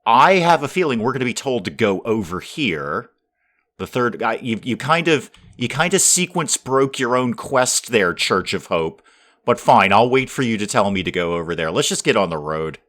I have a feeling we're going to be told to go over here. The third guy, you kind of sequence broke your own quest there, Church of Hope. But fine, I'll wait for you to tell me to go over there. Let's just get on the road.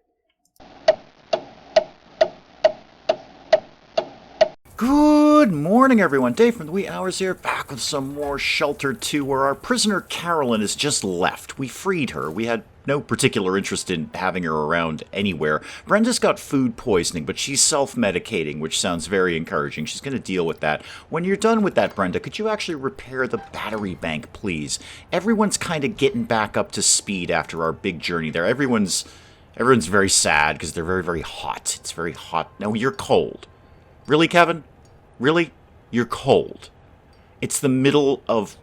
Good morning, everyone. Dave from the Wee Hours here, back with some more Sheltered 2, where our prisoner Carolyn has just left. We freed her. We had no particular interest in having her around anywhere. Brenda'S got food poisoning, but she's self-medicating, which sounds very encouraging. She's going to deal with that. When you're done with that, Brenda, could you actually repair the battery bank, please? Everyone's kind of getting back up to speed after our big journey there. Everyone's very sad because they're very, very hot. It's very hot. No, you're cold. Really, Kevin? Really? You're cold. It's the middle of...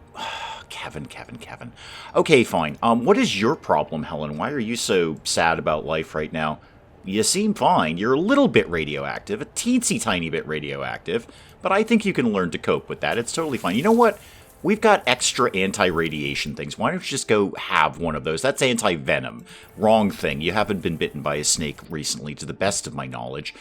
Kevin. Okay, fine. What is your problem, Helen? Why are you so sad about life right now? You seem fine. You're a little bit radioactive, a teensy tiny bit radioactive, but I think you can learn to cope with that. It's totally fine. You know what? We've got extra anti-radiation things. Why don't you just go have one of those? That's anti-venom. Wrong thing. You haven't been bitten by a snake recently, to the best of my knowledge.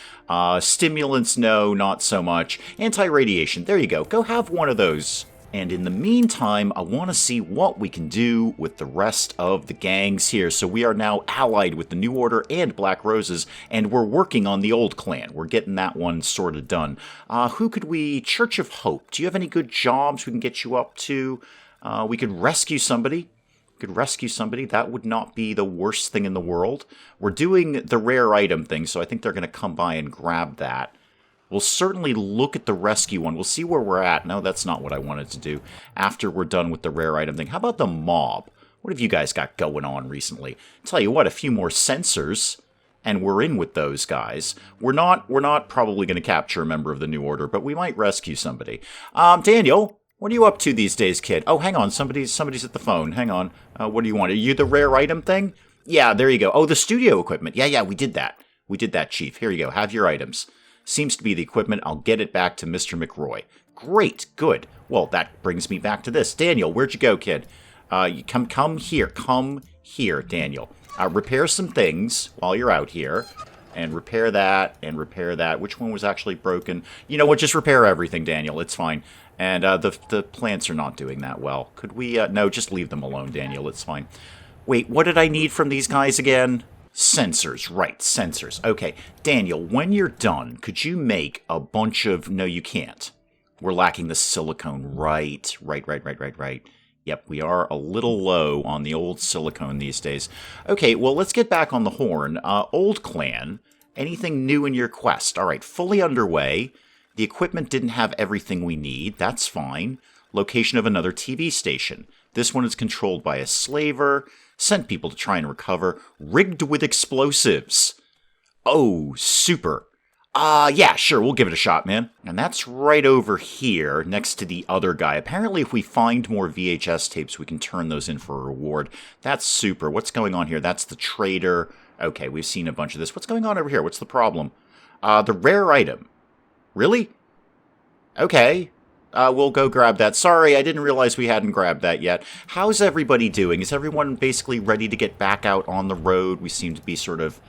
Stimulants, no, not so much. Anti-radiation, there you go. Go have one of those. And in the meantime, I want to see what we can do with the rest of the gangs here. So we are now allied with the New Order and Black Roses, and we're working on the old clan. We're getting that one sort of done. Who could we... Church of Hope. Do you have any good jobs we can get you up to? We could rescue somebody. That would not be the worst thing in the world. We're doing the rare item thing, so I think they're going to come by and grab that. We'll certainly look at the rescue one. We'll see where we're at. No, that's not what I wanted to do after we're done with the rare item thing. How about the mob? What have you guys got going on recently? Tell you what, a few more sensors, and we're in with those guys. We're not probably going to capture a member of the New Order, but we might rescue somebody. Daniel, what are you up to these days, kid? Oh, hang on. Somebody's at the phone. Hang on. What do you want? Are you the rare item thing? Yeah, there you go. Oh, the studio equipment. Yeah, we did that. Chief. Here you go. Have your items. Seems to be the equipment. I'll get it back to Mr. McRoy. Great, good. Well, that brings me back to this. Daniel, where'd you go, kid? You come here, Daniel. Repair some things while you're out here, and repair that. Which one was actually broken? You know what? Just repair everything, Daniel. It's fine. And the plants are not doing that well. Could we? No, just leave them alone, Daniel. It's fine. Wait, what did I need from these guys again? Sensors, right, sensors. Okay, Daniel, when you're done, could you make a bunch of... No, you can't. We're lacking the silicone. Right. Yep, we are a little low on the old silicone these days. Okay, well, let's get back on the horn. Old clan, anything new in your quest? All right, fully underway. The equipment didn't have everything we need. That's fine. Location of another TV station. This one is controlled by a slaver. Sent people to try and recover. Rigged with explosives. Oh, super. Yeah, sure, we'll give it a shot, man. And that's right over here, next to the other guy. Apparently, if we find more VHS tapes, we can turn those in for a reward. That's super. What's going on here? That's the trader. Okay, we've seen a bunch of this. What's going on over here? What's the problem? The rare item. Really? Okay. We'll go grab that. Sorry, I didn't realize we hadn't grabbed that yet. How's everybody doing? Is everyone basically ready to get back out on the road? We seem to be sort of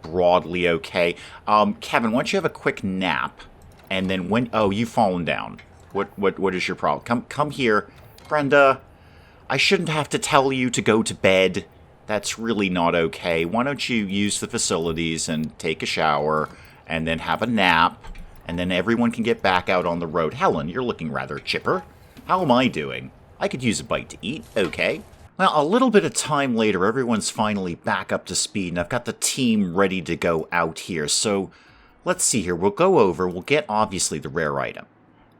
broadly okay. Kevin, why don't you have a quick nap? And then when... Oh, you've fallen down. What is your problem? Come here. Brenda, I shouldn't have to tell you to go to bed. That's really not okay. Why don't you use the facilities and take a shower and then have a nap? And then everyone can get back out on the road. Helen, you're looking rather chipper. How am I doing? I could use a bite to eat. Okay. Well, a little bit of time later, everyone's finally back up to speed, and I've got the team ready to go out here. So, let's see here. We'll go over. We'll get, obviously, the rare item.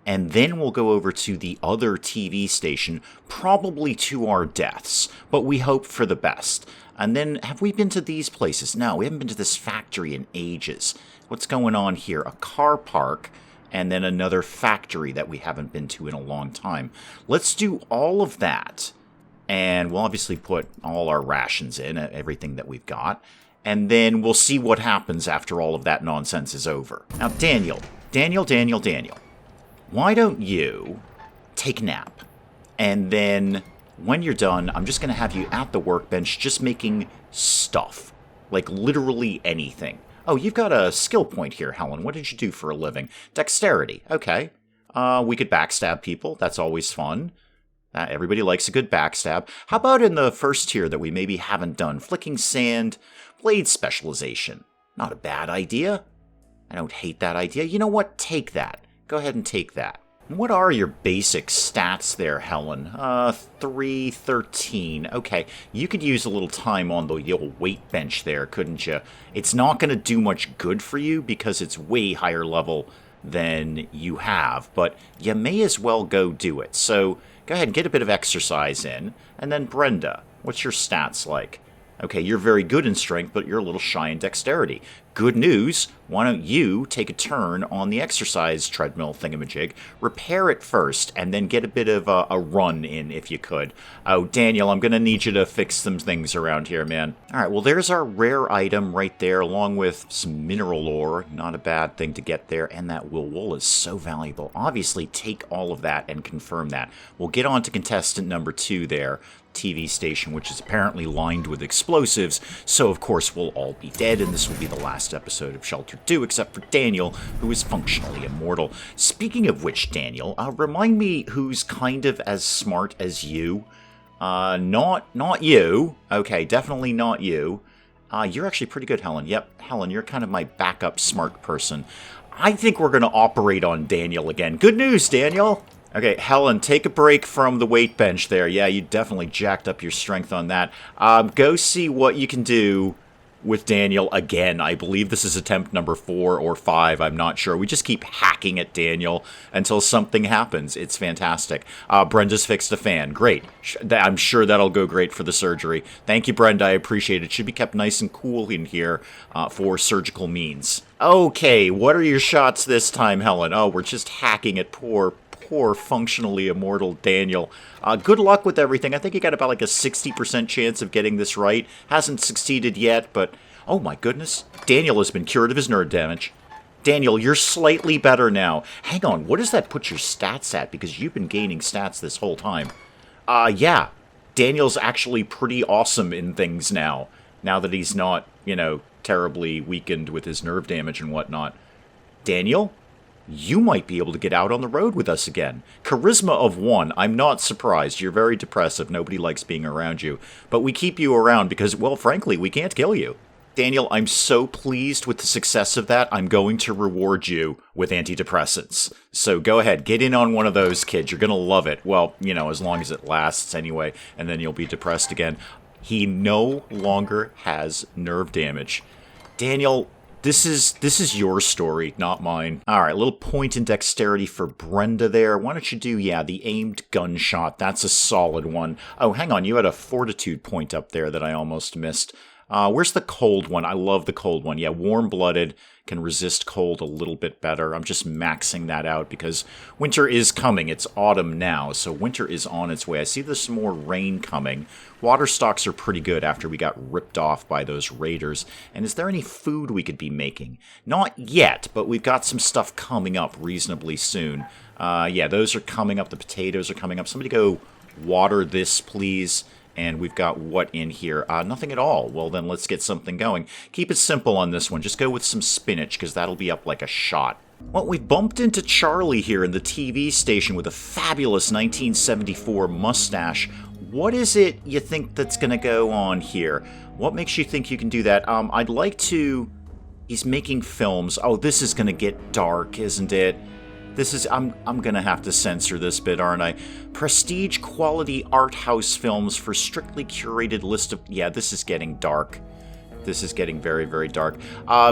And then we'll go over to the other TV station, probably to our deaths. But we hope for the best. And then, have we been to these places? No, we haven't been to this factory in ages. What's going on here? A car park, and then another factory that we haven't been to in a long time. Let's do all of that, and we'll obviously put all our rations in, everything that we've got, and then we'll see what happens after all of that nonsense is over. Now, Daniel, why don't you take a nap, and then when you're done, I'm just going to have you at the workbench just making stuff, like literally anything. Oh, you've got a skill point here, Helen. What did you do for a living? Dexterity. Okay. We could backstab people. That's always fun. Everybody likes a good backstab. How about in the first tier that we maybe haven't done? Flicking sand, blade specialization. Not a bad idea. I don't hate that idea. You know what? Take that. Go ahead and take that. What are your basic stats there, Helen? 3, 13. Okay, you could use a little time on the old weight bench there, couldn't you? It's not going to do much good for you because it's way higher level than you have, but you may as well go do it. So go ahead and get a bit of exercise in. And then Brenda, what's your stats like? Okay, you're very good in strength, but you're a little shy in dexterity. Good news, why don't you take a turn on the exercise treadmill thingamajig, repair it first, and then get a bit of a run in if you could. Oh, Daniel, I'm going to need you to fix some things around here, man. All right, well, there's our rare item right there, along with some mineral ore. Not a bad thing to get there, and that wool is so valuable. Obviously, take all of that and confirm that. We'll get on to contestant number 2 there. TV station, which is apparently lined with explosives, so of course we'll all be dead, and this will be the last episode of Shelter 2, except for Daniel, who is functionally immortal. Speaking of which, Daniel, remind me who's kind of as smart as you. Not you. Okay, definitely not you. You're actually pretty good, Helen. Yep, Helen, you're kind of my backup smart person. I think we're going to operate on Daniel again. Good news, Daniel! Okay, Helen, take a break from the weight bench there. Yeah, you definitely jacked up your strength on that. Go see what you can do with Daniel again. I believe this is attempt number 4 or 5. I'm not sure. We just keep hacking at Daniel until something happens. It's fantastic. Brenda's fixed a fan. Great. I'm sure that'll go great for the surgery. Thank you, Brenda. I appreciate it. Should be kept nice and cool in here for surgical means. Okay, what are your shots this time, Helen? Oh, we're just hacking at poor functionally immortal Daniel. Good luck with everything. I think you got about like a 60% chance of getting this right. Hasn't succeeded yet, but oh my goodness. Daniel has been cured of his nerve damage. Daniel, you're slightly better now. Hang on, what does that put your stats at? Because you've been gaining stats this whole time. Yeah. Daniel's actually pretty awesome in things now. Now that he's not, terribly weakened with his nerve damage and whatnot. Daniel? You might be able to get out on the road with us again. Charisma of 1. I'm not surprised. You're very depressive. Nobody likes being around you. But we keep you around because, well, frankly, we can't kill you. Daniel, I'm so pleased with the success of that. I'm going to reward you with antidepressants. So go ahead. Get in on one of those, kids. You're going to love it. Well, as long as it lasts anyway. And then you'll be depressed again. He no longer has nerve damage. Daniel... This is your story, not mine. All right, a little point in dexterity for Brenda there. Why don't you do, the aimed gunshot. That's a solid one. Oh, hang on, you had a fortitude point up there that I almost missed. Where's the cold one? I love the cold one. Yeah, warm-blooded can resist cold a little bit better. I'm just maxing that out because winter is coming. It's autumn now, so winter is on its way. I see there's some more rain coming. Water stocks are pretty good after we got ripped off by those raiders. And is there any food we could be making? Not yet, but we've got some stuff coming up reasonably soon. Yeah, those are coming up. The potatoes are coming up. Somebody go water this, please. And we've got what in here? Nothing at all. Well, then let's get something going. Keep it simple on this one. Just go with some spinach, because that'll be up like a shot. Well, we bumped into Charlie here in the TV station with a fabulous 1974 mustache. What is it you think that's going to go on here? What makes you think you can do that? I'd like to... He's making films. Oh, this is going to get dark, isn't it? This is... I'm going to have to censor this bit, aren't I? Prestige quality art house films for strictly curated list of... Yeah, this is getting dark. This is getting very, very dark. I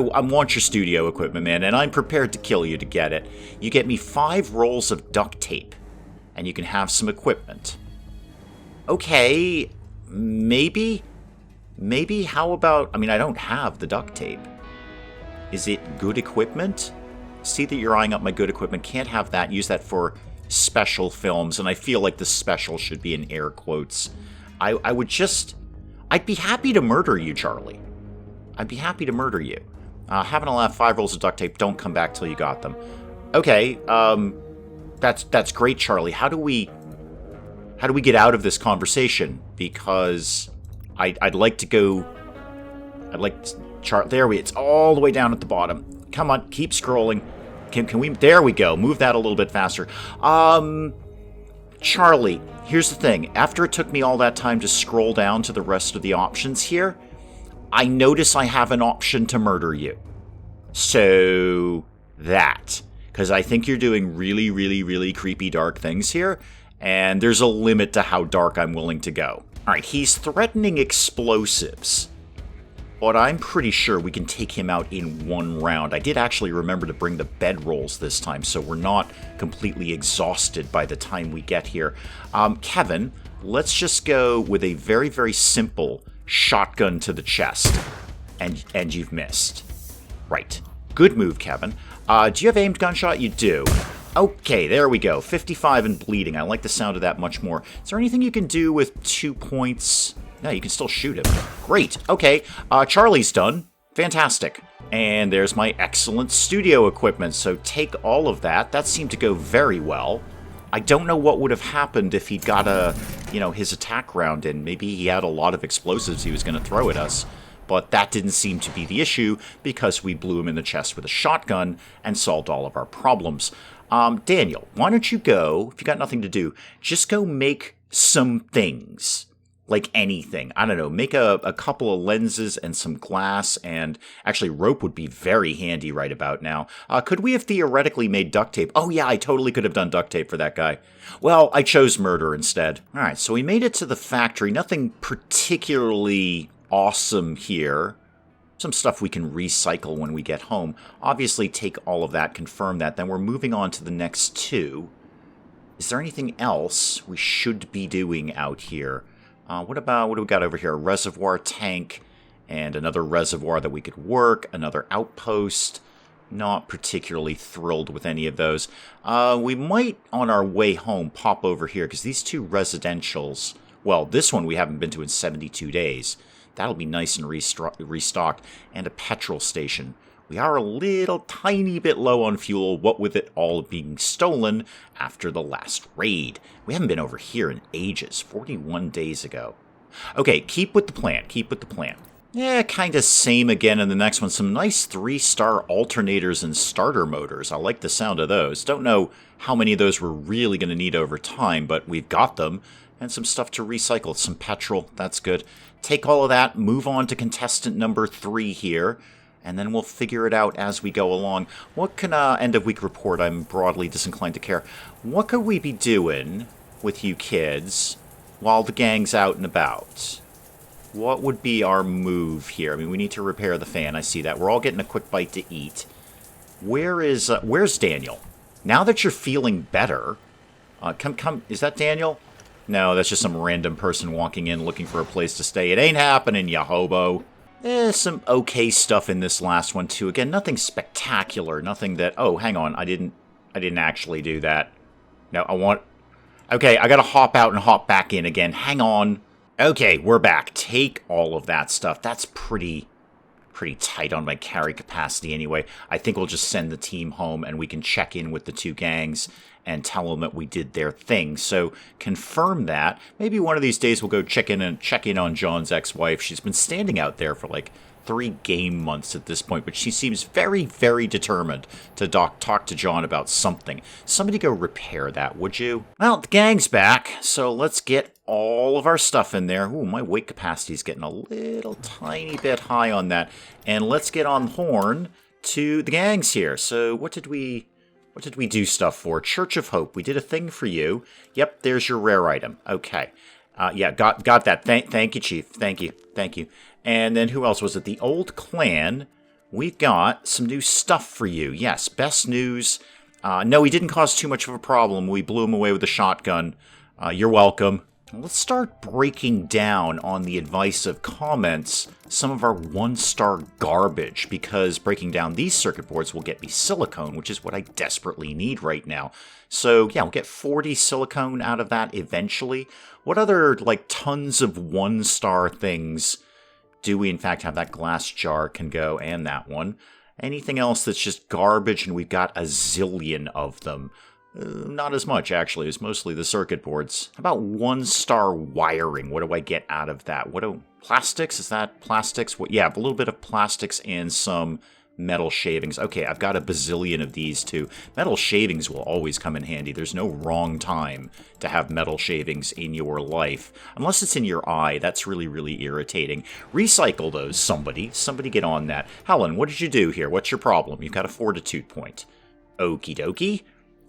want your studio equipment, man, and I'm prepared to kill you to get it. You get me 5 rolls of duct tape, and you can have some equipment. Okay, maybe? Maybe? How about... I mean, I don't have the duct tape. Is it good equipment? See that you're eyeing up my good equipment. Can't have that. Use that for special films, and I feel like the special should be in air quotes. I would just... I'd be happy to murder you, Charlie. I'd be happy to murder you. Haven't allowed 5 rolls of duct tape. Don't come back till you got them. Okay, that's great, Charlie. How do we get out of this conversation? Because I'd like to go... It's all the way down at the bottom. Come on, keep scrolling. Can we... There we go. Move that a little bit faster. Charlie, here's the thing. After it took me all that time to scroll down to the rest of the options here, I notice I have an option to murder you. So, that. Because I think you're doing really, really, really creepy dark things here, and there's a limit to how dark I'm willing to go. Alright, he's threatening explosives. But I'm pretty sure we can take him out in one round. I did actually remember to bring the bedrolls this time, so we're not completely exhausted by the time we get here. Kevin, let's just go with a very, very simple shotgun to the chest. And you've missed. Right. Good move, Kevin. Do you have aimed gunshot? You do. Okay, there we go. 55 and bleeding. I like the sound of that much more. Is there anything you can do with 2 points? No, you can still shoot him. Great. Okay, Charlie's done. Fantastic. And there's my excellent studio equipment, so take all of that. That seemed to go very well. I don't know what would have happened if he'd got his attack round in. Maybe he had a lot of explosives he was going to throw at us. But that didn't seem to be the issue because we blew him in the chest with a shotgun and solved all of our problems. Daniel, why don't you go, if you got nothing to do, just go make some things. Like anything. I don't know, make a couple of lenses and some glass, and actually rope would be very handy right about now. Could we have theoretically made duct tape? Oh yeah, I totally could have done duct tape for that guy. Well, I chose murder instead. Alright, so we made it to the factory. Nothing particularly awesome here. Some stuff we can recycle when we get home. Obviously take all of that, confirm that, then we're moving on to the next 2. Is there anything else we should be doing out here? What do we got over here? A reservoir tank and another reservoir that we could work, another outpost. Not particularly thrilled with any of those. We might, on our way home, pop over here, because these 2 residentials, well, this one we haven't been to in 72 days. That'll be nice and restocked. And a petrol station. We are a little tiny bit low on fuel, what with it all being stolen after the last raid. We haven't been over here in ages, 41 days ago. Okay, keep with the plan, Yeah, kind of same again in the next one. Some nice 3-star alternators and starter motors. I like the sound of those. Don't know how many of those we're really going to need over time, but we've got them. And some stuff to recycle, some petrol, that's good. Take all of that, move on to contestant number 3 here. And then we'll figure it out as we go along. What can, end of week report, I'm broadly disinclined to care. What could we be doing with you kids while the gang's out and about? What would be our move here? I mean, we need to repair the fan, I see that. We're all getting a quick bite to eat. Where's Daniel? Now that you're feeling better, come, is that Daniel? No, that's just some random person walking in looking for a place to stay. It ain't happening, ya hobo. Some okay stuff in this last one, too. Again, nothing spectacular. Nothing that... Oh, hang on. I didn't actually do that. No, Okay, I gotta hop out and hop back in again. Hang on. Okay, we're back. Take all of that stuff. That's pretty tight on my carry capacity anyway. I think we'll just send the team home and we can check in with the 2 gangs and tell them that we did their thing. So confirm that. Maybe one of these days we'll go check in on John's ex-wife. She's been standing out there for like 3 game months at this point, but she seems very, very determined to talk to John about something. Somebody go repair that, would you? Well, the gang's back, so let's get all of our stuff in there. Ooh, my weight capacity's getting a little tiny bit high on that. And let's get on horn to the gangs here. So what did we do stuff for? Church of Hope. We did a thing for you. Yep, there's your rare item. Okay. Yeah, got that. Thank you, Chief. Thank you. And then who else was it? The Old Clan. We've got some new stuff for you. Yes, best news. No, he didn't cause too much of a problem. We blew him away with a shotgun. You're welcome. Let's start breaking down on the advice of comments some of our 1-star garbage, because breaking down these circuit boards will get me silicone, which is what I desperately need right now. So yeah, we'll get 40 silicone out of that eventually. What other, like, tons of 1-star things do we in fact have? That glass jar can go, and that one. Anything else that's just garbage, and we've got a zillion of them. Not as much, actually. It was mostly the circuit boards. How about 1-star wiring? What do I get out of that? Plastics? Is that plastics? Yeah, a little bit of plastics and some metal shavings. Okay, I've got a bazillion of these too. Metal shavings will always come in handy. There's no wrong time to have metal shavings in your life. Unless it's in your eye. That's really, really irritating. Recycle those, somebody. Somebody get on that. Helen, what did you do here? What's your problem? You've got a fortitude point. Okie dokie.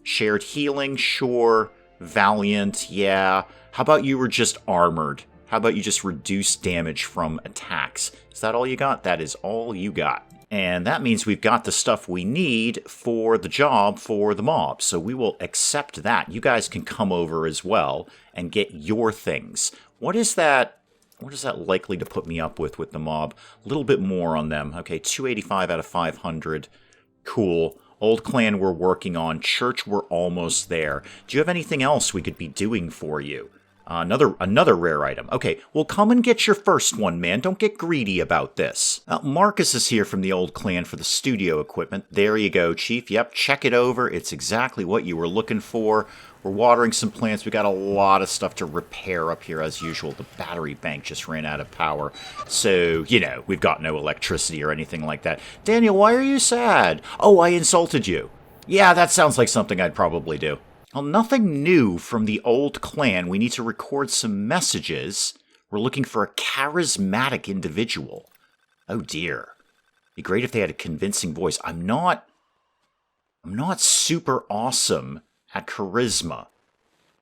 Shared healing, sure. Valiant, yeah. How about you were just armored? How about you just reduce damage from attacks? Is that all you got? That is all you got. And that means we've got the stuff we need for the job for the mob. So we will accept that. You guys can come over as well and get your things. What is that likely to put me up with the mob? A little bit more on them. Okay, 285 out of 500. Cool. Old clan we're working on. Church we're almost there. Do you have anything else we could be doing for you? Another rare item. Okay, well, come and get your first one, man. Don't get greedy about this. Marcus is here from the old clan for the studio equipment. There you go, Chief. Yep, check it over. It's exactly what you were looking for. We're watering some plants. We got a lot of stuff to repair up here as usual. The battery bank just ran out of power. So, we've got no electricity or anything like that. Daniel, why are you sad? Oh, I insulted you. Yeah, that sounds like something I'd probably do. Well, nothing new from the old clan. We need to record some messages. We're looking for a charismatic individual. Oh dear. Be great if they had a convincing voice. I'm not super awesome at charisma.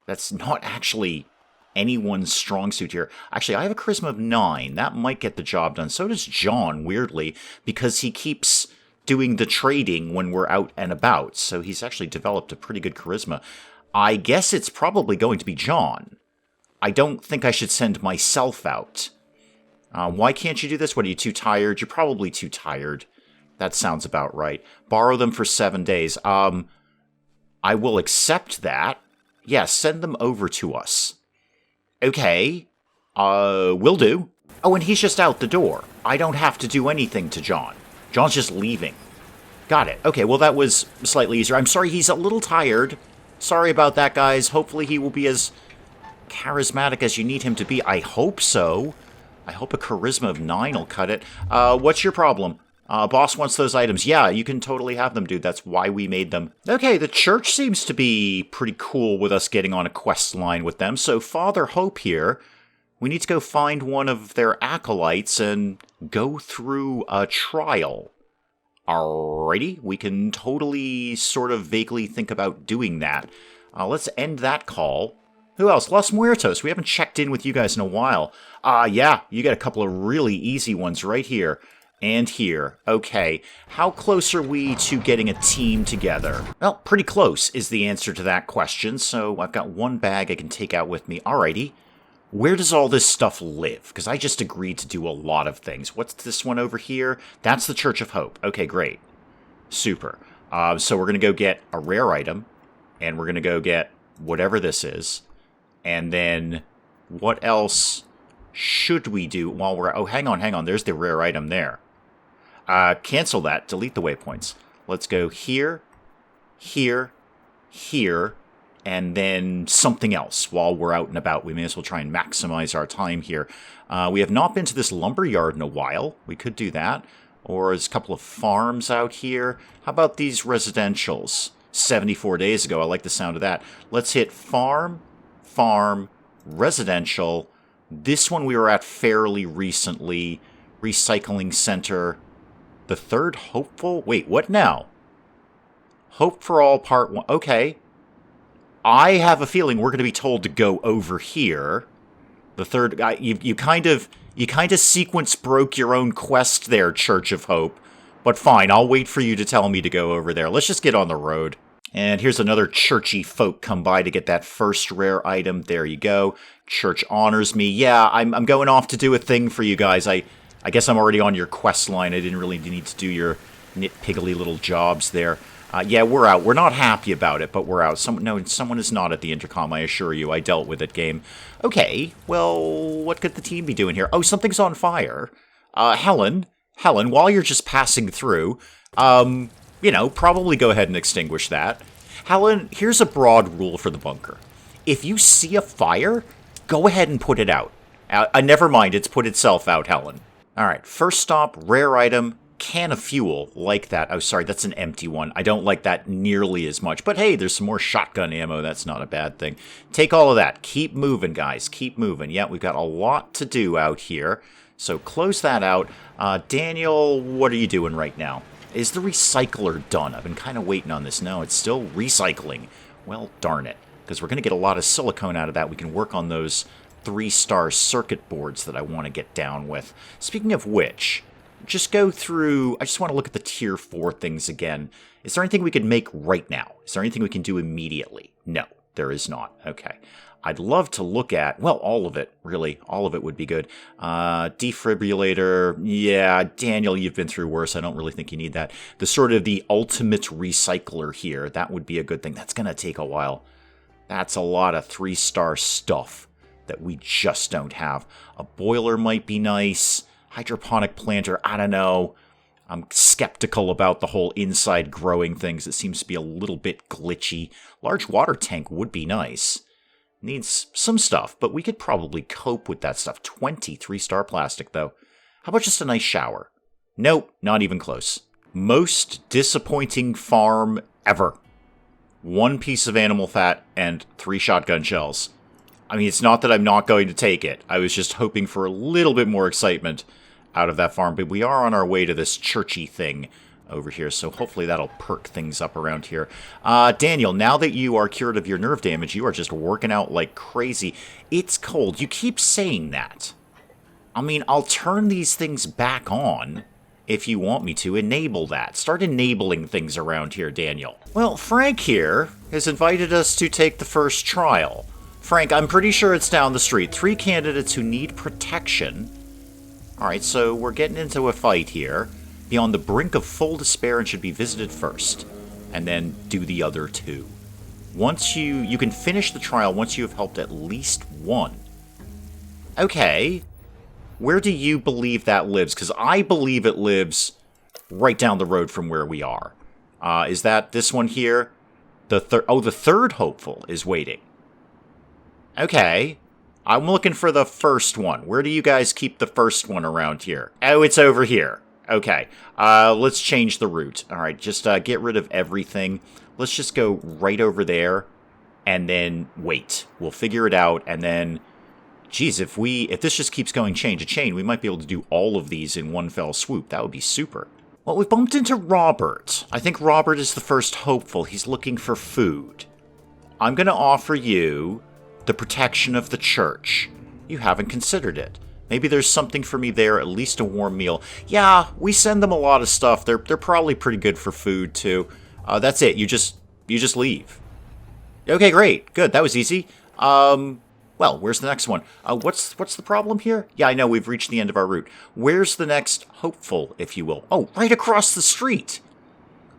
That's not actually anyone's strong suit here. Actually, I have a charisma of 9. That might get the job done. So does John, weirdly, because he keeps doing the trading when we're out and about, so he's actually developed a pretty good charisma. I guess it's probably going to be John. I don't think I should send myself out. Why can't you do this? What, are you too tired? You're probably too tired. That sounds about right. Borrow them for 7 days. I will accept that. Yeah, send them over to us. Okay. Will do. Oh, and he's just out the door. I don't have to do anything to John. John's just leaving. Got it. Okay, well, that was slightly easier. I'm sorry he's a little tired. Sorry about that, guys. Hopefully he will be as charismatic as you need him to be. I hope so. I hope a charisma of 9 will cut it. What's your problem? Boss wants those items. Yeah, you can totally have them, dude. That's why we made them. Okay, the church seems to be pretty cool with us getting on a quest line with them. So Father Hope here, we need to go find one of their acolytes and go through a trial. Alrighty, we can totally sort of vaguely think about doing that. Let's end that call. Who else? Los Muertos. We haven't checked in with you guys in a while. Yeah, you got a couple of really easy ones right here and here. Okay, how close are we to getting a team together? Well, pretty close is the answer to that question, so I've got one bag I can take out with me. Alrighty. Where does all this stuff live? Because I just agreed to do a lot of things. What's this one over here? That's the Church of Hope. Okay, great. Super. So we're going to go get a rare item, and we're going to go get whatever this is. And then what else should we do while we're... Oh, hang on. There's the rare item there. Cancel that. Delete the waypoints. Let's go here, here, here, and then something else while we're out and about. We may as well try and maximize our time here. We have not been to this lumber yard in a while. We could do that. Or there's a couple of farms out here. How about these residentials? 74 days ago. I like the sound of that. Let's hit farm, residential. This one we were at fairly recently. Recycling center. The third hopeful? Wait, what now? Hope for all part 1. Okay. I have a feeling we're going to be told to go over here. The third guy, you kind of sequence broke your own quest there, Church of Hope. But fine, I'll wait for you to tell me to go over there. Let's just get on the road. And here's another churchy folk come by to get that first rare item. There you go. Church honors me. Yeah, I'm going off to do a thing for you guys. I guess I'm already on your quest line. I didn't really need to do your nitpiggly little jobs there. Yeah, we're out. We're not happy about it, but we're out. Someone is not at the intercom, I assure you. I dealt with it, game. Okay, well, what could the team be doing here? Oh, something's on fire. Helen, while you're just passing through, probably go ahead and extinguish that. Helen, here's a broad rule for the bunker. If you see a fire, go ahead and put it out. Never mind, it's put itself out, Helen. All right, first stop, rare item, can of fuel, like that. Oh, sorry, that's an empty one. I don't like that nearly as much. But hey, there's some more shotgun ammo. That's not a bad thing. Take all of that. Keep moving, guys. Keep moving. Yeah, we've got a lot to do out here. So close that out. Daniel, what are you doing right now? Is the recycler done? I've been kind of waiting on this. No, it's still recycling. Well, darn it. Because we're going to get a lot of silicone out of that. We can work on those 3-star circuit boards that I want to get down with. Speaking of which, just go through, I just want to look at the tier 4 things again. Is there anything we could make right now? Is there anything we can do immediately? No, there is not. Okay. I'd love to look at, well, all of it, really. All of it would be good. Defibrillator, yeah, Daniel, you've been through worse. I don't really think you need that. The sort of the ultimate recycler here, that would be a good thing. That's going to take a while. That's a lot of 3-star stuff that we just don't have. A boiler might be nice. Hydroponic planter, I don't know. I'm skeptical about the whole inside growing things. It seems to be a little bit glitchy. Large water tank would be nice. Needs some stuff, but we could probably cope with that stuff. 23-star plastic, though. How about just a nice shower? Nope, not even close. Most disappointing farm ever. 1 piece of animal fat and 3 shotgun shells. I mean, it's not that I'm not going to take it. I was just hoping for a little bit more excitement out of that farm. But we are on our way to this churchy thing over here, so hopefully that'll perk things up around here. Daniel, now that you are cured of your nerve damage, you are just working out like crazy. It's cold. You keep saying that. I mean, I'll turn these things back on if you want me to. Enable that. Start enabling things around here, Daniel. Well, Frank here has invited us to take the first trial. Frank, I'm pretty sure it's down the street. 3 candidates who need protection. Alright, so we're getting into a fight here. Be on the brink of full despair and should be visited first. And then do the other 2. Once you can finish the trial once you have helped at least 1. Okay. Where do you believe that lives? Because I believe it lives right down the road from where we are. Is that this one here? The third hopeful is waiting. Okay. I'm looking for the first one. Where do you guys keep the first one around here? Oh, it's over here. Okay. Let's change the route. All right, just get rid of everything. Let's just go right over there and then wait. We'll figure it out, and then, geez, if this just keeps going chain to chain, we might be able to do all of these in one fell swoop. That would be super. Well, we bumped into Robert. I think Robert is the first hopeful. He's looking for food. I'm going to offer you the protection of the church. You haven't considered it. Maybe there's something for me there, at least a warm meal. Yeah, we send them a lot of stuff. They're probably pretty good for food, too. That's it. You just leave. Okay, great. Good. That was easy. Well, where's the next one? What's the problem here? Yeah, I know. We've reached the end of our route. Where's the next hopeful, if you will? Oh, right across the street.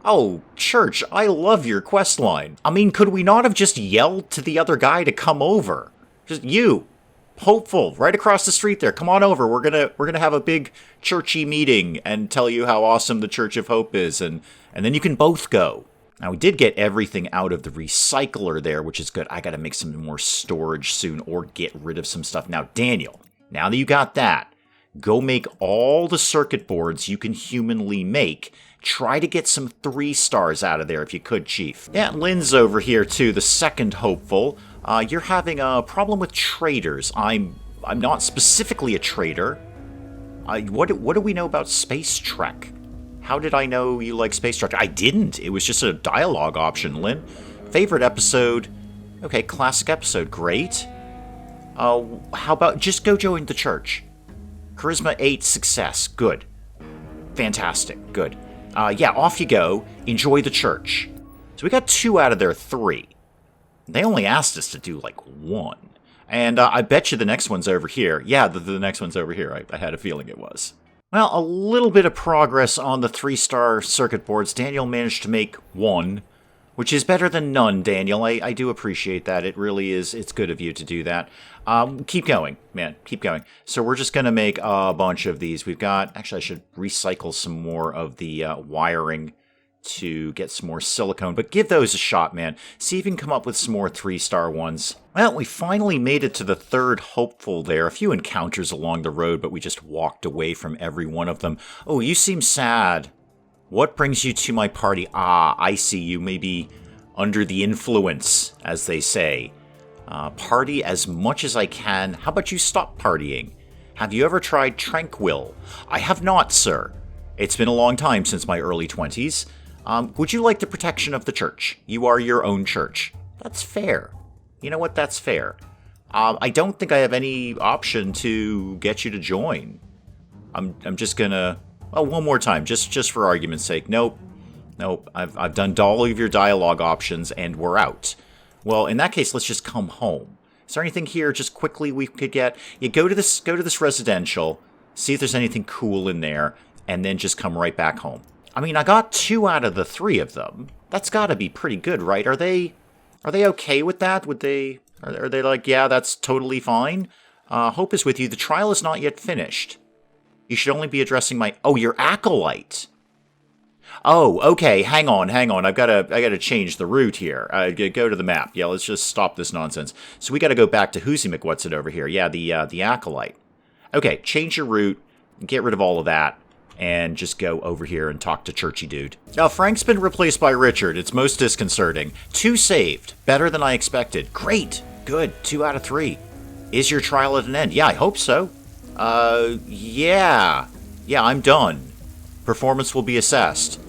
Oh, church, I love your quest line. I mean, could we not have just yelled to the other guy to come over? Just you, hopeful, right across the street there. Come on over. We're gonna have a big churchy meeting and tell you how awesome the Church of Hope is, and then you can both go. Now, we did get everything out of the recycler there, which is good. I gotta make some more storage soon or get rid of some stuff. Now, Daniel, now that you got that, go make all the circuit boards you can humanly make. Try to get some 3 stars out of there if you could, Chief. Yeah, Lynn's over here too, the second hopeful. You're having a problem with traders. I'm not specifically a trader. What do we know about Space Trek? How did I know you like Space Trek? I didn't. It was just a dialogue option, Lynn. Favorite episode? Okay, classic episode. Great. How about just go join the church? Charisma 8, success. Good. Fantastic. Good. Yeah, off you go. Enjoy the church. So we got 2 out of their 3. They only asked us to do, like, 1. And I bet you the next one's over here. Yeah, the next one's over here. I had a feeling it was. Well, a little bit of progress on the 3-star circuit boards. Daniel managed to make 1, which is better than none, Daniel. I do appreciate that. It really is. It's good of you to do that. Keep going, man. Keep going. So we're just going to make a bunch of these. We've got... Actually, I should recycle some more of the wiring to get some more silicone, but give those a shot, man. See if you can come up with some more 3-star ones. Well, we finally made it to the third hopeful there. A few encounters along the road, but we just walked away from every one of them. Oh, you seem sad. What brings you to my party? Ah, I see you. Maybe under the influence, as they say. Party as much as I can. How about you stop partying? Have you ever tried Tranquil? I have not, sir. It's been a long time since my early 20s. Would you like the protection of the church? You are your own church. That's fair. You know what? That's fair. I don't think I have any option to get you to join. I'm just gonna... Oh, one more time, just for argument's sake. Nope. I've done all of your dialogue options, and we're out. Well, in that case, let's just come home. Is there anything here just quickly we could get? You go to this residential, see if there's anything cool in there, and then just come right back home. I mean, I got 2 out of the 3 of them. That's got to be pretty good, right? Are they okay with that? Are they like, yeah, that's totally fine? Hope is with you. The trial is not yet finished. You should only be addressing your acolyte. Oh, okay. Hang on. I gotta change the route here. Go to the map. Yeah, let's just stop this nonsense. So we gotta go back to Whoosy McWhatsit over here. Yeah, the acolyte. Okay, change your route. Get rid of all of that. And just go over here and talk to Churchy Dude. Now, Frank's been replaced by Richard. It's most disconcerting. 2 saved. Better than I expected. Great. Good. 2 out of 3. Is your trial at an end? Yeah, I hope so. Yeah. Yeah, I'm done. Performance will be assessed.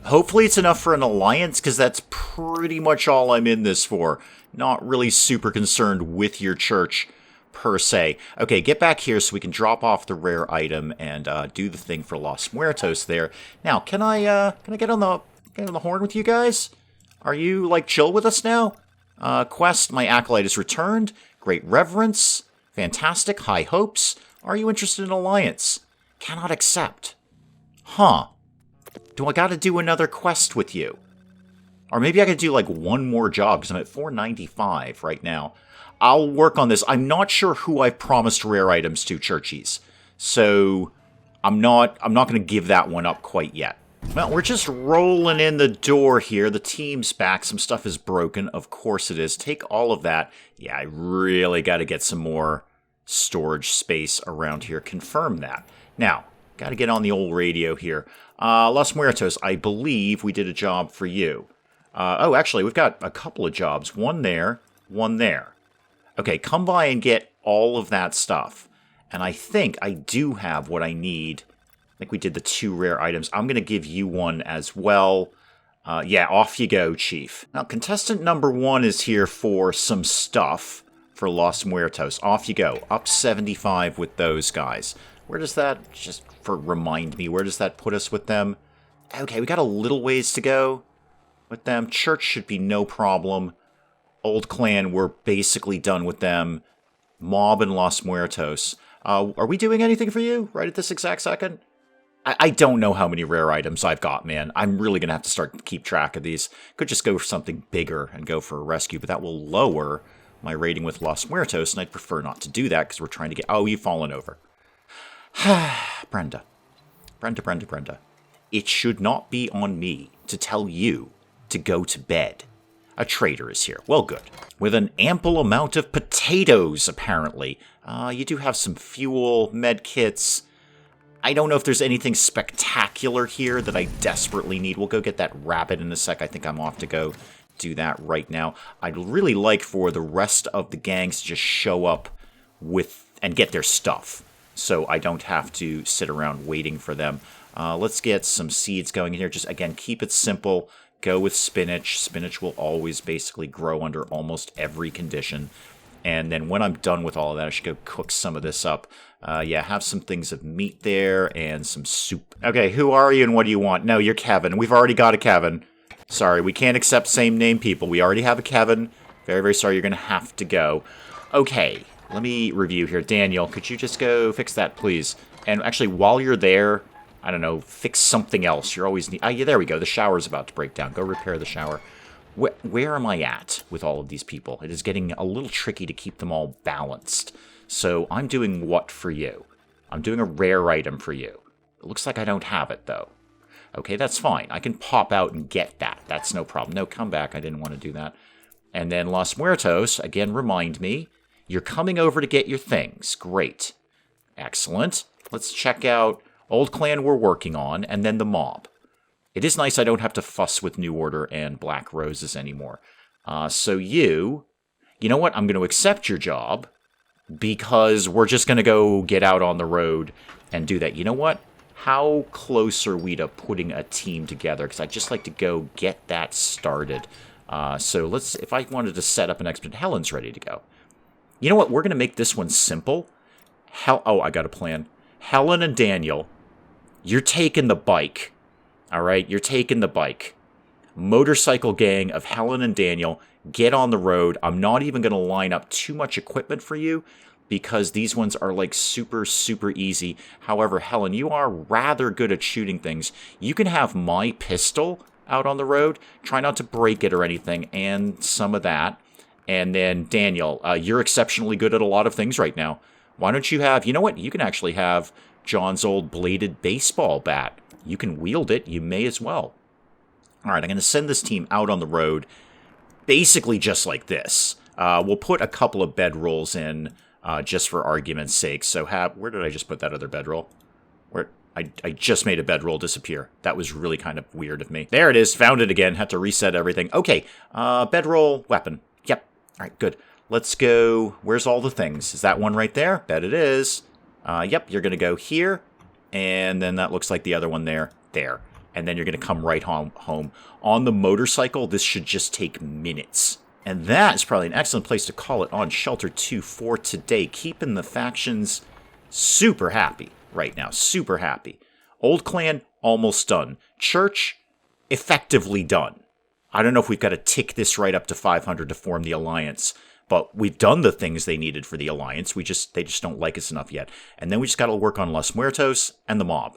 Hopefully it's enough for an alliance, because that's pretty much all I'm in this for. Not really super concerned with your church, per se. Okay, get back here so we can drop off the rare item and do the thing for Los Muertos there. Now, can I get on the horn with you guys? Are you like chill with us now? Quest, my acolyte is returned. Great reverence. Fantastic. High hopes. Are you interested in alliance? Cannot accept. Huh. Do I gotta do another quest with you? Or maybe I could do like one more job, because I'm at 495 right now. I'll work on this. I'm not sure who I've promised rare items to, Churchies. So I'm not going to give that one up quite yet. Well, we're just rolling in the door here. The team's back. Some stuff is broken. Of course it is. Take all of that. Yeah, I really got to get some more storage space around here. Confirm that. Now, got to get on the old radio here. Los Muertos, I believe we did a job for you. Oh, actually, we've got a couple of jobs. One there, one there. Okay, come by and get all of that stuff. And I think I do have what I need. I think we did the 2 rare items. I'm going to give you one as well. Yeah, off you go, Chief. Now, contestant number 1 is here for some stuff for Los Muertos. Off you go. Up 75 with those guys. Where does that, just remind me, where does that put us with them? Okay, we got a little ways to go with them. Church should be no problem. Old Clan, we're basically done with them. Mob and Los Muertos. Are we doing anything for you right at this exact second? I don't know how many rare items I've got, man. I'm really going to have to start to keep track of these. Could just go for something bigger and go for a rescue, but that will lower my rating with Los Muertos, and I'd prefer not to do that because we're trying to get... Oh, you've fallen over. Brenda. It should not be on me to tell you to go to bed. A trader is here. Well, good. With an ample amount of potatoes, apparently. You do have some fuel, med kits. I don't know if there's anything spectacular here that I desperately need. We'll go get that rabbit in a sec. I think I'm off to go do that right now. I'd really like for the rest of the gangs to just show up with and get their stuff, so I don't have to sit around waiting for them. Let's get some seeds going in here. Just, again, keep it simple. Go with spinach. Spinach will always basically grow under almost every condition. And then when I'm done with all of that, I should go cook some of this up. Yeah, have some things of meat there and some soup. Okay, who are you and what do you want? No, you're Kevin. We've already got a Kevin. Sorry, we can't accept same name people. We already have a Kevin. Very, very sorry. You're going to have to go. Okay, let me review here. Daniel, could you just go fix that, please? And actually, while you're there... I don't know, fix something else. You're always... yeah, there we go. The shower's about to break down. Go repair the shower. Where am I at with all of these people? It is getting a little tricky to keep them all balanced. So I'm doing what for you? I'm doing a rare item for you. It looks like I don't have it, though. Okay, that's fine. I can pop out and get that. That's no problem. No, come back. I didn't want to do that. And then Los Muertos, again, remind me. You're coming over to get your things. Great. Excellent. Let's check out Old Clan we're working on, and then the mob. It is nice I don't have to fuss with New Order and Black Roses anymore. So you know what? I'm going to accept your job because we're just going to go get out on the road and do that. You know what? How close are we to putting a team together? Because I'd just like to go get that started. So let's, if I wanted to set up an expedition, Helen's ready to go. You know what? We're going to make this one simple. Oh, I got a plan. Helen and Daniel, you're taking the bike. All right? You're taking the bike. Motorcycle gang of Helen and Daniel, get on the road. I'm not even going to line up too much equipment for you because these ones are like super, super easy. However, Helen, you are rather good at shooting things. You can have my pistol out on the road. Try not to break it or anything, and some of that. And then, Daniel, you're exceptionally good at a lot of things right now. Why don't you have, you know what? You can actually have John's old bladed baseball bat. You can wield it. You may as well. All right, I'm going to send this team out on the road basically just like this. We'll put a couple of bedrolls in just for argument's sake. So where did I just put that other bedroll? I just made a bedroll disappear. That was really kind of weird of me. There it is. Found it again. Had to reset everything. Okay, bedroll weapon. Yep. All right, good. Let's go. Where's all the things? Is that one right there? Bet it is. Yep, you're going to go here. And then that looks like the other one there. There. And then you're going to come right home. On the motorcycle, this should just take minutes. And that is probably an excellent place to call it on Shelter 2 for today. Keeping the factions super happy right now. Super happy. Old Clan, almost done. Church, effectively done. I don't know if we've got to tick this right up to 500 to form the alliance. But we've done the things they needed for the alliance. They just don't like us enough yet. And then we just got to work on Los Muertos and the mob.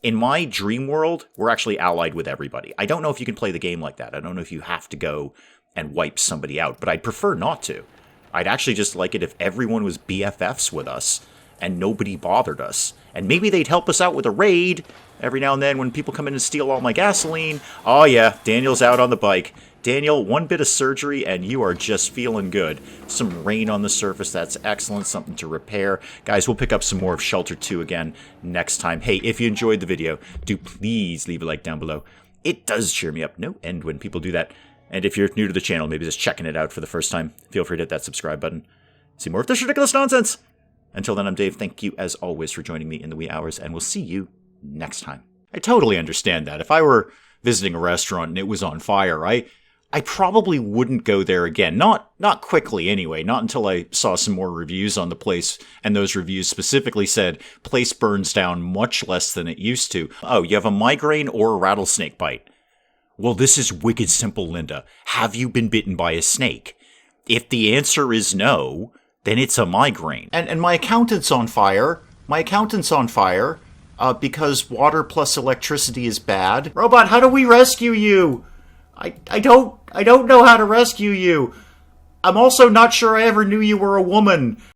In my dream world, we're actually allied with everybody. I don't know if you can play the game like that. I don't know if you have to go and wipe somebody out, but I'd prefer not to. I'd actually just like it if everyone was BFFs with us and nobody bothered us. And maybe they'd help us out with a raid every now and then when people come in and steal all my gasoline. Oh yeah, Daniel's out on the bike. Daniel, one bit of surgery and you are just feeling good. Some rain on the surface, that's excellent, something to repair. Guys, we'll pick up some more of Shelter 2 again next time. Hey, if you enjoyed the video, do please leave a like down below. It does cheer me up no end when people do that. And if you're new to the channel, maybe just checking it out for the first time, feel free to hit that subscribe button. See more of this ridiculous nonsense. Until then, I'm Dave. Thank you, as always, for joining me in the wee hours, and we'll see you next time. I totally understand that. If I were visiting a restaurant and it was on fire, I probably wouldn't go there again. Not quickly anyway, not until I saw some more reviews on the place, and those reviews specifically said, place burns down much less than it used to. Oh, you have a migraine or a rattlesnake bite. Well, this is wicked simple, Linda. Have you been bitten by a snake? If the answer is no, then it's a migraine. And my accountant's on fire. My accountant's on fire because water plus electricity is bad. Robot, how do we rescue you? I don't know how to rescue you. I'm also not sure I ever knew you were a woman.